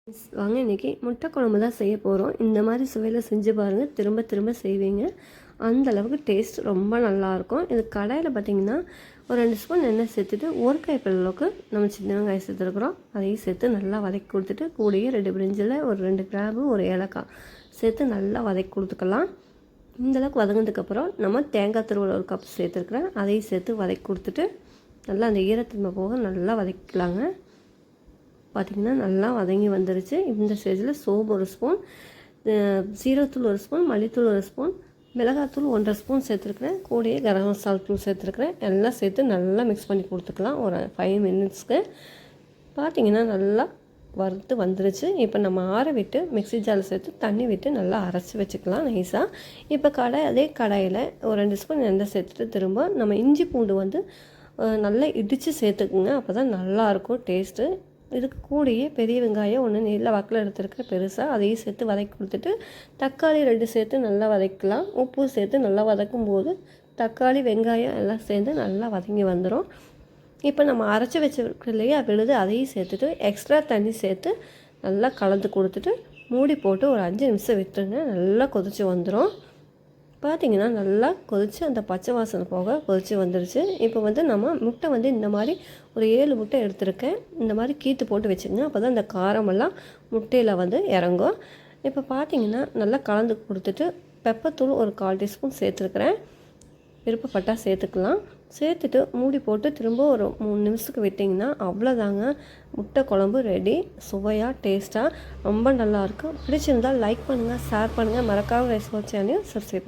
வாங்க இன்றைக்கி முட்டை குழம்பு தான் செய்ய போகிறோம். இந்த மாதிரி சுவையில் செஞ்சு பாருங்கள், திரும்ப திரும்ப செய்வீங்க. அந்த அளவுக்கு டேஸ்ட் ரொம்ப நல்லாயிருக்கும். இது கடாயில் பார்த்திங்கன்னா ஒரு 2 ஸ்பூன் எண்ணெய் சேர்த்துட்டு ஒரு கைப்பிடி அளவுக்கு நம்ம சின்ன வெங்காயம் சேர்த்துருக்குறோம். அதையும் சேர்த்து நல்லா வதக்கி கொடுத்துட்டு கூடயே 2 பிரிஞ்சில் ஒரு 2 கிராம்பு ஒரு ஏலக்காய் சேர்த்து நல்லா வதக்கி கொடுத்துக்கலாம். இந்தளவுக்கு வதங்கினதுக்கப்புறம் நம்ம தேங்காய் துருவல் ஒரு கப் சேர்த்துருக்குறேன். அதையும் சேர்த்து வதக்கி கொடுத்துட்டு நல்லா அந்த ஈரத்தன்மை போக நல்லா வதக்கிக்கலாங்க. பார்த்திங்கன்னா நல்லா வதங்கி வந்துருச்சு. இந்த ஸ்டேஜில் சோம்பு ஒரு ஸ்பூன், சீரகத்தூள் ஒரு ஸ்பூன், மல்லித்தூள் ஒரு ஸ்பூன், மிளகாத்தூள் 1.5 ஸ்பூன் சேர்த்துருக்குறேன். கூடயே கரம் மசாலா தூள் சேர்த்துருக்குறேன். எல்லாம் சேர்த்து நல்லா மிக்ஸ் பண்ணி கொடுத்துக்கலாம் ஒரு 5 மினிட்ஸ்க்கு. பார்த்திங்கன்னா நல்லா வறுத்து வந்துருச்சு. இப்போ நம்ம ஆற விட்டு மிக்ஸி ஜாரில் சேர்த்து தண்ணி விட்டு நல்லா அரைச்சி வச்சுக்கலாம் நைஸாக. இப்போ அதே கடாயில் ஒரு 2 ஸ்பூன் எண்ணெய் சேர்த்துட்டு திரும்ப நம்ம இஞ்சி பூண்டு நல்லா இடித்து சேர்த்துக்குங்க. அப்போ தான் நல்லாயிருக்கும் டேஸ்ட்டு. இதுக்கு கூடயே பெரிய வெங்காயம் 1 நீல வாக்கில் எடுத்துருக்க பெருசாக அதையும் சேர்த்து வதக்கி கொடுத்துட்டு தக்காளி 2 சேர்த்து நல்லா வதக்கலாம். உப்பு சேர்த்து நல்லா வதக்கும் போது தக்காளி வெங்காயம் எல்லாம் சேர்ந்து நல்லா வதங்கி வந்துடும். இப்போ நம்ம அரைச்சி வச்சுருக்க இல்லையா விழுது, அதையும் சேர்த்துட்டு எக்ஸ்ட்ரா தண்ணி சேர்த்து நல்லா கலந்து கொடுத்துட்டு மூடி போட்டு ஒரு 5 நிமிஷம் விட்டுருங்க. நல்லா கொதித்து வந்துடும். பார்த்திங்கன்னா நல்லா கொதித்து அந்த பச்சை வாசனை போக கொதித்து வந்துருச்சு. இப்போ நம்ம முட்டை இந்த மாதிரி ஒரு 7 முட்டை எடுத்துருக்கேன். இந்த மாதிரி கீத்து போட்டு வச்சுக்கோங்க. அப்போ தான் இந்த காரமெல்லாம் முட்டையில் இறங்கும். இப்போ பார்த்திங்கன்னா நல்லா கலந்து கொடுத்துட்டு பெப்பத்தூள் ஒரு 1/4 டீஸ்பூன் சேர்த்துருக்குறேன். விருப்பப்பட்டால் சேர்த்துக்கலாம். சேர்த்துட்டு மூடி போட்டு திரும்ப ஒரு 3 நிமிஷத்துக்கு விட்டிங்கன்னா அவ்வளோதாங்க, முட்டை குழம்பு ரெடி. சுவையாக டேஸ்ட்டாக ரொம்ப நல்லாயிருக்கும். பிடிச்சிருந்தால் லைக் பண்ணுங்கள், ஷேர் பண்ணுங்கள். மறக்காமல் ரைஸ் சேனலையும் சப்ஸ்கிரைப்